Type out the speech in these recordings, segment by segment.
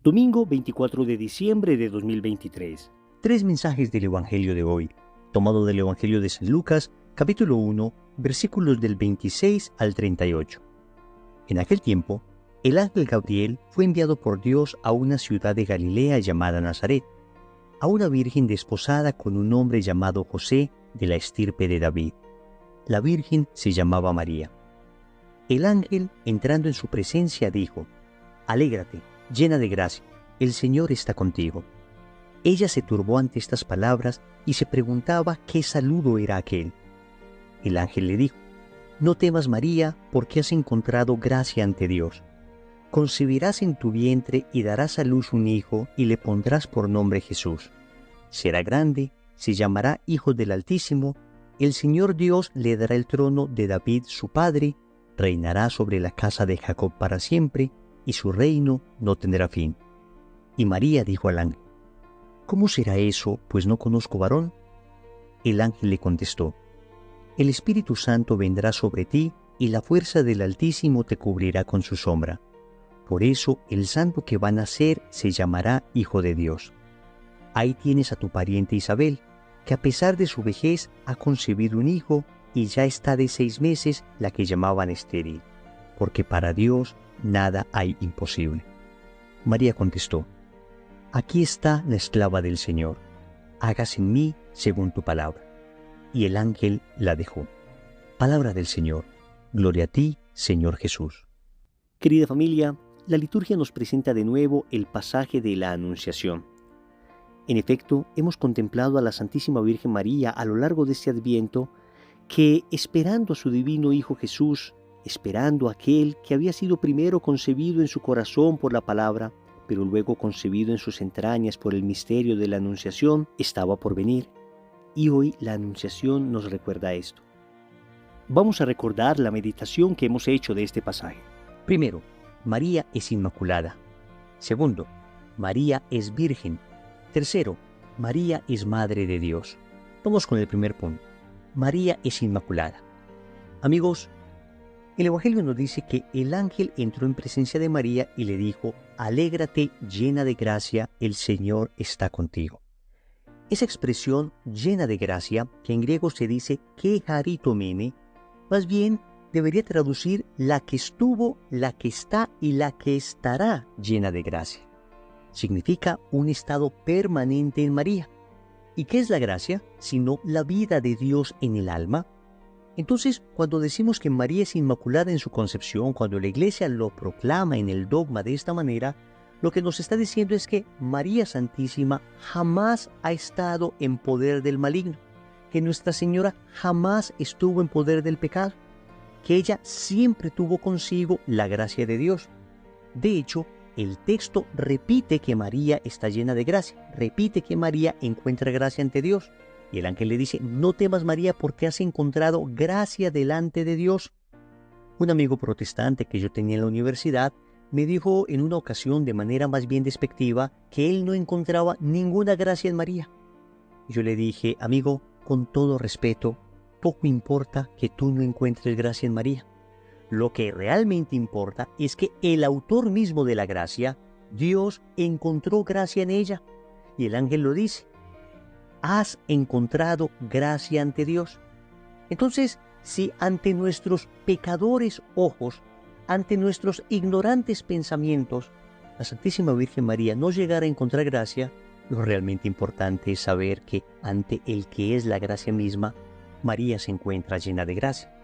Domingo 24 de diciembre de 2023. Tres mensajes del Evangelio de hoy, tomado del Evangelio de San Lucas, capítulo 1, versículos del 26 al 38. En aquel tiempo, el ángel Gabriel fue enviado por Dios a una ciudad de Galilea llamada Nazaret, a una virgen desposada con un hombre llamado José de la estirpe de David. La virgen se llamaba María. El ángel, entrando en su presencia, dijo: «Alégrate, llena de gracia, el Señor está contigo». Ella se turbó ante estas palabras y se preguntaba qué saludo era aquel. El ángel le dijo: «No temas, María, porque has encontrado gracia ante Dios. Concebirás en tu vientre y darás a luz un hijo y le pondrás por nombre Jesús. Será grande, se llamará Hijo del Altísimo, el Señor Dios le dará el trono de David su padre, reinará sobre la casa de Jacob para siempre, y su reino no tendrá fin». Y María dijo al ángel: «¿Cómo será eso, pues no conozco varón?» El ángel le contestó: «El Espíritu Santo vendrá sobre ti, y la fuerza del Altísimo te cubrirá con su sombra. Por eso el santo que va a nacer se llamará Hijo de Dios. Ahí tienes a tu pariente Isabel, que a pesar de su vejez ha concebido un hijo, y ya está de 6 meses la que llamaban estéril, porque para Dios nada hay imposible». María contestó: «Aquí está la esclava del Señor, hágase en mí según tu palabra». Y el ángel la dejó. Palabra del Señor. Gloria a ti, Señor Jesús. Querida familia, la liturgia nos presenta de nuevo el pasaje de la Anunciación. En efecto, hemos contemplado a la Santísima Virgen María a lo largo de este Adviento, que, esperando a su divino Hijo Jesús, esperando a aquel que había sido primero concebido en su corazón por la palabra, pero luego concebido en sus entrañas por el misterio de la Anunciación, estaba por venir. Y hoy la Anunciación nos recuerda esto. Vamos a recordar la meditación que hemos hecho de este pasaje. Primero, María es inmaculada. Segundo, María es virgen. Tercero, María es Madre de Dios. Vamos con el primer punto. María es inmaculada. Amigos, el Evangelio nos dice que el ángel entró en presencia de María y le dijo: «Alégrate, llena de gracia, el Señor está contigo». Esa expresión llena de gracia, que en griego se dice que haritomene, más bien debería traducir la que estuvo, la que está y la que estará llena de gracia. Significa un estado permanente en María. ¿Y qué es la gracia? Sino la vida de Dios en el alma. Entonces, cuando decimos que María es inmaculada en su concepción, cuando la Iglesia lo proclama en el dogma de esta manera, lo que nos está diciendo es que María Santísima jamás ha estado en poder del maligno, que Nuestra Señora jamás estuvo en poder del pecado, que ella siempre tuvo consigo la gracia de Dios. De hecho, el texto repite que María está llena de gracia, repite que María encuentra gracia ante Dios. Y el ángel le dice: «No temas, María, porque has encontrado gracia delante de Dios». Un amigo protestante que yo tenía en la universidad me dijo en una ocasión, de manera más bien despectiva, que él no encontraba ninguna gracia en María. Yo le dije: «Amigo, con todo respeto, poco importa que tú no encuentres gracia en María. Lo que realmente importa es que el autor mismo de la gracia, Dios, encontró gracia en ella». Y el ángel lo dice: «Has encontrado gracia ante Dios». Entonces, si ante nuestros pecadores ojos, ante nuestros ignorantes pensamientos, la Santísima Virgen María no llegara a encontrar gracia, lo realmente importante es saber que ante el que es la gracia misma, María se encuentra llena de gracia.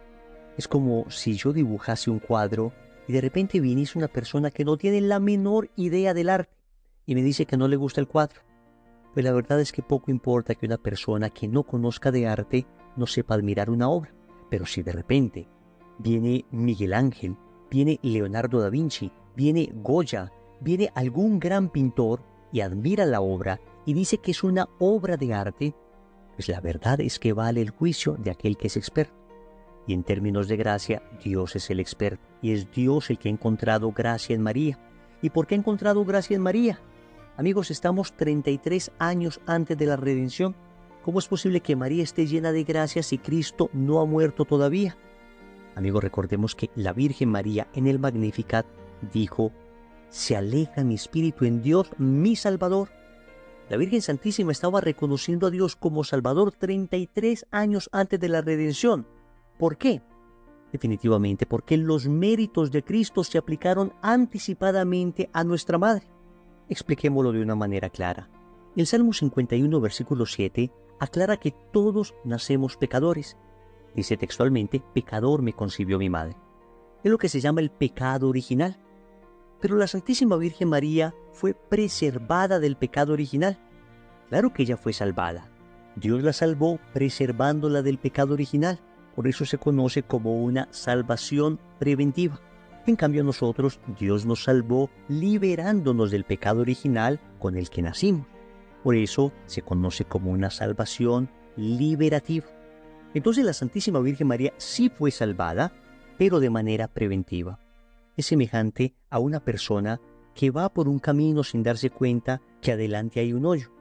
Es como si yo dibujase un cuadro y de repente viniese una persona que no tiene la menor idea del arte y me dice que no le gusta el cuadro. Pues la verdad es que poco importa que una persona que no conozca de arte no sepa admirar una obra. Pero si de repente viene Miguel Ángel, viene Leonardo da Vinci, viene Goya, viene algún gran pintor y admira la obra y dice que es una obra de arte, pues la verdad es que vale el juicio de aquel que es experto. Y en términos de gracia, Dios es el experto y es Dios el que ha encontrado gracia en María. ¿Y por qué ha encontrado gracia en María? Amigos, estamos 33 años antes de la redención. ¿Cómo es posible que María esté llena de gracia si Cristo no ha muerto todavía? Amigos, recordemos que la Virgen María en el Magnificat dijo: se alegra mi espíritu en Dios, mi Salvador. La Virgen Santísima estaba reconociendo a Dios como Salvador 33 años antes de la redención. ¿Por qué? Definitivamente porque los méritos de Cristo se aplicaron anticipadamente a nuestra Madre. Expliquémoslo de una manera clara. El Salmo 51, versículo 7, aclara que todos nacemos pecadores. Dice textualmente, pecador me concibió mi madre. Es lo que se llama el pecado original. Pero la Santísima Virgen María fue preservada del pecado original. Claro que ella fue salvada. Dios la salvó preservándola del pecado original. Por eso se conoce como una salvación preventiva. En cambio nosotros, Dios nos salvó liberándonos del pecado original con el que nacimos. Por eso se conoce como una salvación liberativa. Entonces la Santísima Virgen María sí fue salvada, pero de manera preventiva. Es semejante a una persona que va por un camino sin darse cuenta que adelante hay un hoyo.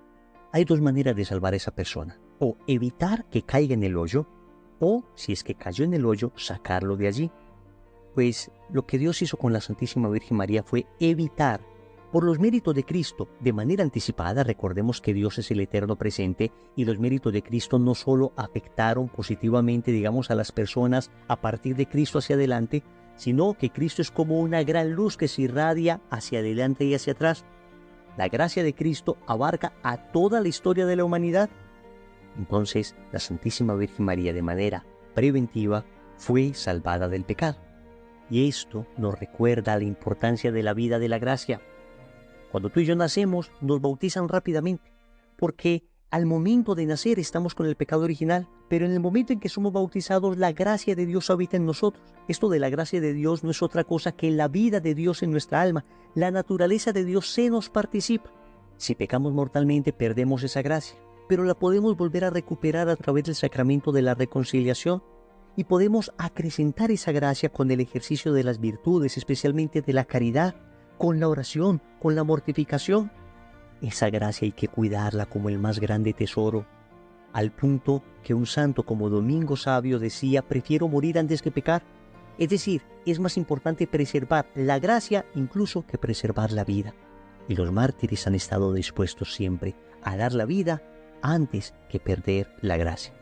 Hay dos maneras de salvar a esa persona: o evitar que caiga en el hoyo, o, si es que cayó en el hoyo, sacarlo de allí. Pues lo que Dios hizo con la Santísima Virgen María fue evitar, por los méritos de Cristo, de manera anticipada. Recordemos que Dios es el eterno presente y los méritos de Cristo no solo afectaron positivamente, digamos, a las personas a partir de Cristo hacia adelante, sino que Cristo es como una gran luz que se irradia hacia adelante y hacia atrás. La gracia de Cristo abarca a toda la historia de la humanidad. Entonces, la Santísima Virgen María, de manera preventiva, fue salvada del pecado. Y esto nos recuerda la importancia de la vida de la gracia. Cuando tú y yo nacemos, nos bautizan rápidamente, porque al momento de nacer estamos con el pecado original, pero en el momento en que somos bautizados, la gracia de Dios habita en nosotros. Esto de la gracia de Dios no es otra cosa que la vida de Dios en nuestra alma. La naturaleza de Dios se nos participa. Si pecamos mortalmente, perdemos esa gracia, pero la podemos volver a recuperar a través del sacramento de la reconciliación, y podemos acrecentar esa gracia con el ejercicio de las virtudes, especialmente de la caridad, con la oración, con la mortificación. Esa gracia hay que cuidarla como el más grande tesoro, al punto que un santo como Domingo Sabio decía: prefiero morir antes que pecar. Es decir, es más importante preservar la gracia incluso que preservar la vida. Y los mártires han estado dispuestos siempre a dar la vida antes que perder la gracia.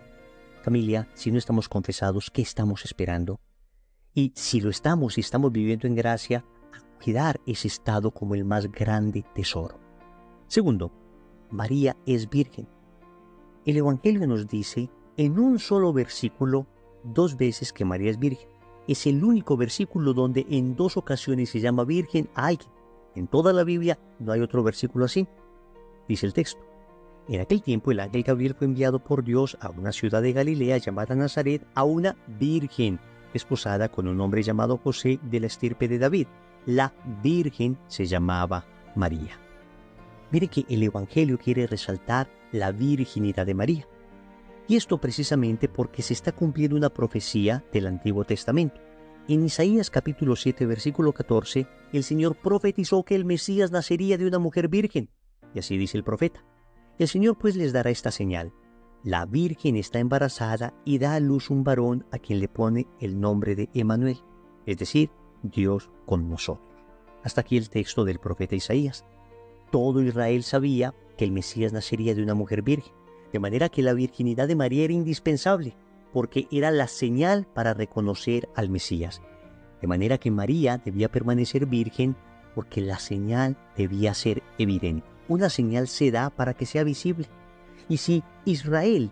Familia, si no estamos confesados, ¿qué estamos esperando? Y si lo estamos, si estamos viviendo en gracia, a cuidar ese estado como el más grande tesoro. Segundo, María es virgen. El Evangelio nos dice en un solo versículo 2 veces que María es virgen. Es el único versículo donde en 2 ocasiones se llama virgen a alguien. En toda la Biblia no hay otro versículo así. Dice el texto: en aquel tiempo el ángel Gabriel fue enviado por Dios a una ciudad de Galilea llamada Nazaret, a una virgen desposada con un hombre llamado José, de la estirpe de David. La virgen se llamaba María. Mire que el Evangelio quiere resaltar la virginidad de María. Y esto precisamente porque se está cumpliendo una profecía del Antiguo Testamento. En Isaías capítulo 7, versículo 14, el Señor profetizó que el Mesías nacería de una mujer virgen. Y así dice el profeta: el Señor pues les dará esta señal: la virgen está embarazada y da a luz un varón, a quien le pone el nombre de Emmanuel, es decir, Dios con nosotros. Hasta aquí el texto del profeta Isaías. Todo Israel sabía que el Mesías nacería de una mujer virgen, de manera que la virginidad de María era indispensable, porque era la señal para reconocer al Mesías. De manera que María debía permanecer virgen porque la señal debía ser evidente. Una señal se da para que sea visible. Y si Israel,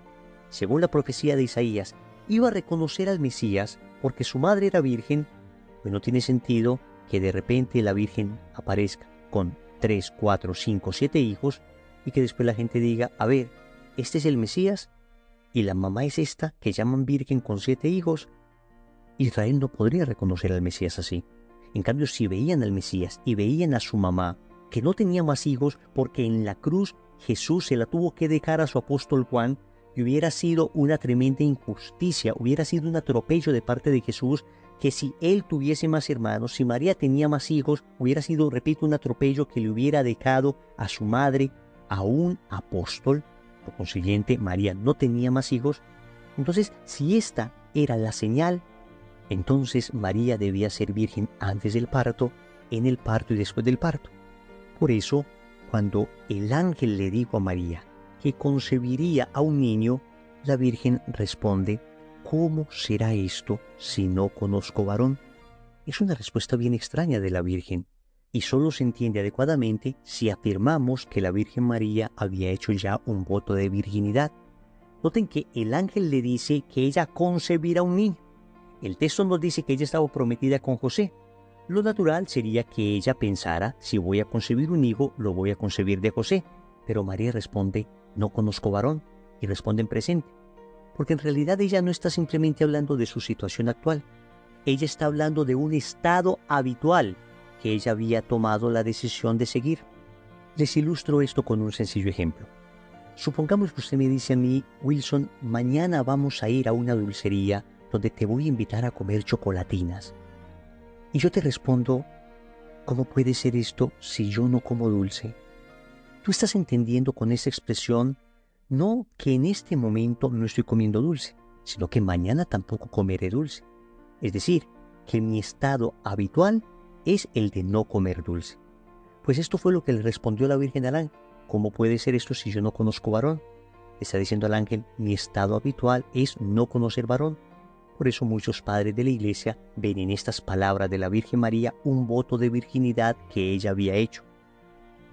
según la profecía de Isaías, iba a reconocer al Mesías porque su madre era virgen, pues no tiene sentido que de repente la Virgen aparezca con 3, 4, 5, 7 hijos y que después la gente diga: a ver, este es el Mesías y la mamá es esta que llaman virgen con 7 hijos. Israel no podría reconocer al Mesías así. En cambio, si veían al Mesías y veían a su mamá, que no tenía más hijos porque en la cruz Jesús se la tuvo que dejar a su apóstol Juan, y hubiera sido una tremenda injusticia, hubiera sido un atropello de parte de Jesús, que si él tuviese más hermanos, si María tenía más hijos, hubiera sido, repito, un atropello que le hubiera dejado a su madre a un apóstol. Por consiguiente, María no tenía más hijos. Entonces, si esta era la señal, entonces María debía ser virgen antes del parto, en el parto y después del parto. Por eso, cuando el ángel le dijo a María que concebiría a un niño, la Virgen responde: ¿cómo será esto si no conozco varón? Es una respuesta bien extraña de la Virgen, y solo se entiende adecuadamente si afirmamos que la Virgen María había hecho ya un voto de virginidad. Noten que el ángel le dice que ella concebirá un niño. El texto nos dice que ella estaba prometida con José. Lo natural sería que ella pensara: si voy a concebir un hijo, lo voy a concebir de José. Pero María responde: no conozco varón, y responde en presente. Porque en realidad ella no está simplemente hablando de su situación actual. Ella está hablando de un estado habitual que ella había tomado la decisión de seguir. Les ilustro esto con un sencillo ejemplo. Supongamos que usted me dice a mí: Wilson, mañana vamos a ir a una dulcería donde te voy a invitar a comer chocolatinas. Y yo te respondo: ¿cómo puede ser esto si yo no como dulce? Tú estás entendiendo con esa expresión no que en este momento no estoy comiendo dulce, sino que mañana tampoco comeré dulce. Es decir, que mi estado habitual es el de no comer dulce. Pues esto fue lo que le respondió la Virgen al ángel: ¿cómo puede ser esto si yo no conozco varón? Le está diciendo al ángel: mi estado habitual es no conocer varón. Por eso muchos padres de la Iglesia ven en estas palabras de la Virgen María un voto de virginidad que ella había hecho.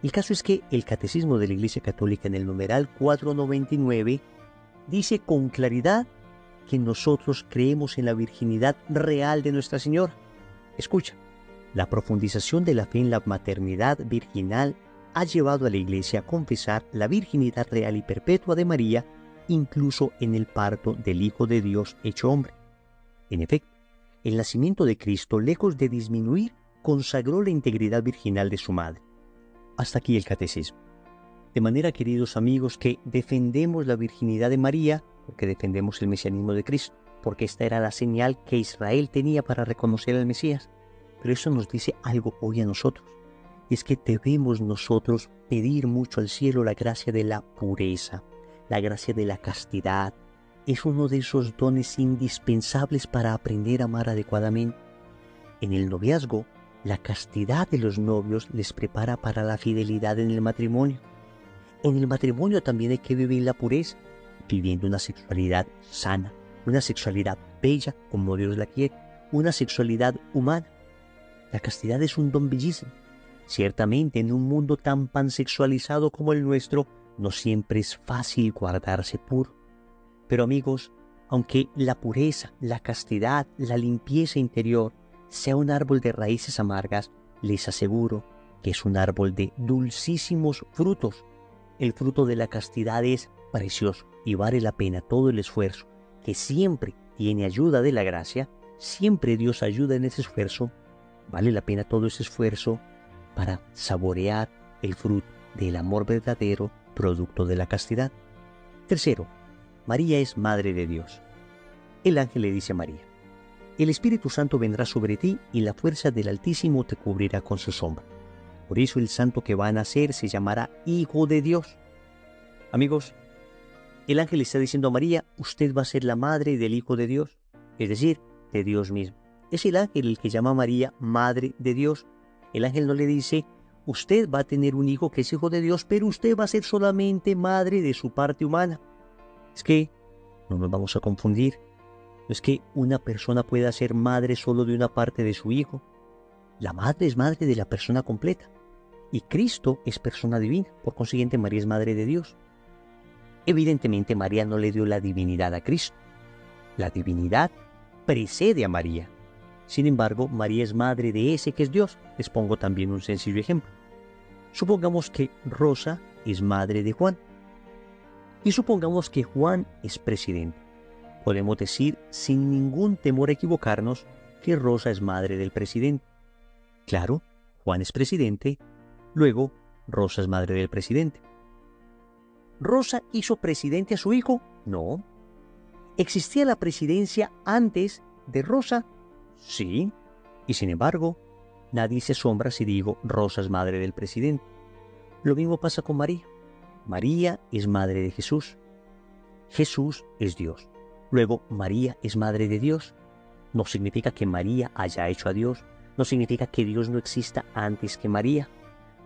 El caso es que el Catecismo de la Iglesia Católica, en el numeral 499, dice con claridad que nosotros creemos en la virginidad real de Nuestra Señora. Escucha: la profundización de la fe en la maternidad virginal ha llevado a la Iglesia a confesar la virginidad real y perpetua de María, incluso en el parto del Hijo de Dios hecho hombre. En efecto, el nacimiento de Cristo, lejos de disminuir, consagró la integridad virginal de su madre. Hasta aquí el catecismo. De manera, queridos amigos, que defendemos la virginidad de María porque defendemos el mesianismo de Cristo, porque esta era la señal que Israel tenía para reconocer al Mesías. Pero eso nos dice algo hoy a nosotros, y es que debemos nosotros pedir mucho al cielo la gracia de la pureza, la gracia de la castidad. Es uno de esos dones indispensables para aprender a amar adecuadamente. En el noviazgo, la castidad de los novios les prepara para la fidelidad en el matrimonio. En el matrimonio también hay que vivir la pureza, viviendo una sexualidad sana, una sexualidad bella como Dios la quiere, una sexualidad humana. La castidad es un don bellísimo. Ciertamente, en un mundo tan pansexualizado como el nuestro, no siempre es fácil guardarse puro. Pero amigos, aunque la pureza, la castidad, la limpieza interior sea un árbol de raíces amargas, les aseguro que es un árbol de dulcísimos frutos. El fruto de la castidad es precioso y vale la pena todo el esfuerzo, que siempre tiene ayuda de la gracia, siempre Dios ayuda en ese esfuerzo. Vale la pena todo ese esfuerzo para saborear el fruto del amor verdadero, producto de la castidad. Tercero, María es Madre de Dios. El ángel le dice a María: el Espíritu Santo vendrá sobre ti y la fuerza del Altísimo te cubrirá con su sombra. Por eso el santo que va a nacer se llamará Hijo de Dios. Amigos, el ángel le está diciendo a María: usted va a ser la madre del Hijo de Dios, es decir, de Dios mismo. Es el ángel el que llama a María Madre de Dios. El ángel no le dice: usted va a tener un hijo que es hijo de Dios, pero usted va a ser solamente madre de su parte humana. Es que no nos vamos a confundir. No es que una persona pueda ser madre solo de una parte de su hijo. La madre es madre de la persona completa. Y Cristo es persona divina. Por consiguiente, María es madre de Dios. Evidentemente, María no le dio la divinidad a Cristo. La divinidad precede a María. Sin embargo, María es madre de ese que es Dios. Les pongo también un sencillo ejemplo. Supongamos que Rosa es madre de Juan. Y supongamos que Juan es presidente. Podemos decir sin ningún temor a equivocarnos que Rosa es madre del presidente. Claro, Juan es presidente, luego Rosa es madre del presidente. ¿Rosa hizo presidente a su hijo? No. ¿Existía la presidencia antes de Rosa? Sí. Y sin embargo, nadie se asombra si digo Rosa es madre del presidente. Lo mismo pasa con María. María es madre de Jesús. Jesús es Dios. Luego, María es madre de Dios. No significa que María haya hecho a Dios, no significa que Dios no exista antes que María.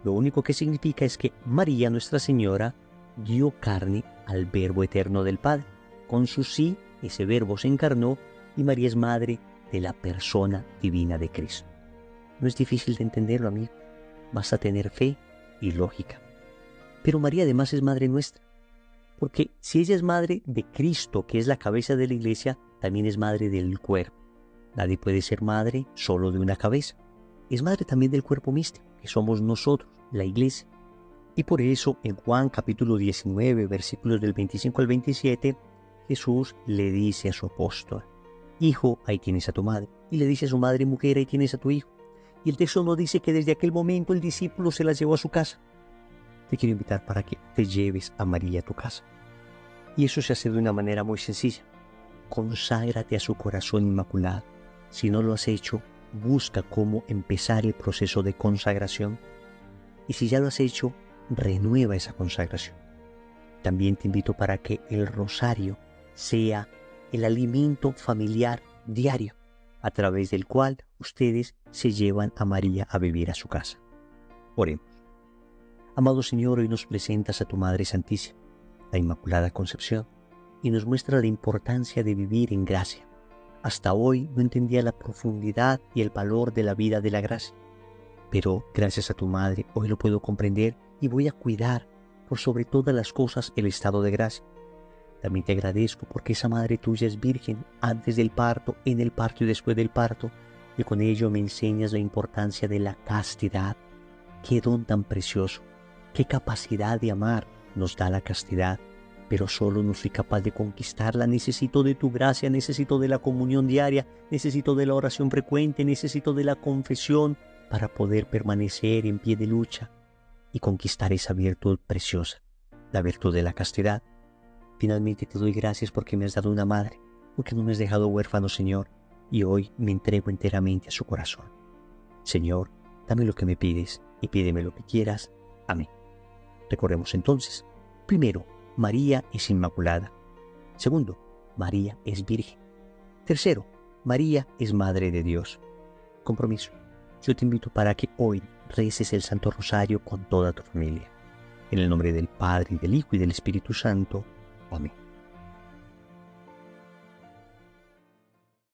Lo único que significa es que María, Nuestra Señora, dio carne al Verbo eterno del Padre. Con su sí, ese Verbo se encarnó y María es madre de la persona divina de Cristo. No es difícil de entenderlo, amigo. Basta tener fe y lógica. Pero María además es madre nuestra, porque si ella es madre de Cristo, que es la cabeza de la iglesia, también es madre del cuerpo. Nadie puede ser madre solo de una cabeza. Es madre también del cuerpo místico, que somos nosotros, la iglesia. Y por eso en Juan capítulo 19, versículos del 25 al 27, Jesús le dice a su apóstol: hijo, ahí tienes a tu madre. Y le dice a su madre: mujer, ahí tienes a tu hijo. Y el texto nos dice que desde aquel momento el discípulo se la llevó a su casa. Te quiero invitar para que te lleves a María a tu casa. Y eso se hace de una manera muy sencilla. Conságrate a su corazón inmaculado. Si no lo has hecho, busca cómo empezar el proceso de consagración. Y si ya lo has hecho, renueva esa consagración. También te invito para que el rosario sea el alimento familiar diario, a través del cual ustedes se llevan a María a vivir a su casa. Oremos. Amado Señor, hoy nos presentas a tu Madre Santísima, la Inmaculada Concepción, y nos muestra la importancia de vivir en gracia. Hasta hoy no entendía la profundidad y el valor de la vida de la gracia, pero gracias a tu Madre hoy lo puedo comprender y voy a cuidar por sobre todas las cosas el estado de gracia. También te agradezco porque esa Madre tuya es virgen antes del parto, en el parto y después del parto, y con ello me enseñas la importancia de la castidad. Qué don tan precioso, qué capacidad de amar nos da la castidad, pero solo no soy capaz de conquistarla. Necesito de tu gracia, necesito de la comunión diaria, necesito de la oración frecuente, necesito de la confesión para poder permanecer en pie de lucha y conquistar esa virtud preciosa, la virtud de la castidad. Finalmente te doy gracias porque me has dado una madre, porque no me has dejado huérfano, Señor, y hoy me entrego enteramente a su corazón. Señor, dame lo que me pides y pídeme lo que quieras. Amén. Recordemos entonces: primero, María es inmaculada. Segundo, María es virgen. Tercero, María es madre de Dios. Compromiso. Yo te invito para que hoy reces el Santo Rosario con toda tu familia. En el nombre del Padre, y del Hijo, y del Espíritu Santo. Amén.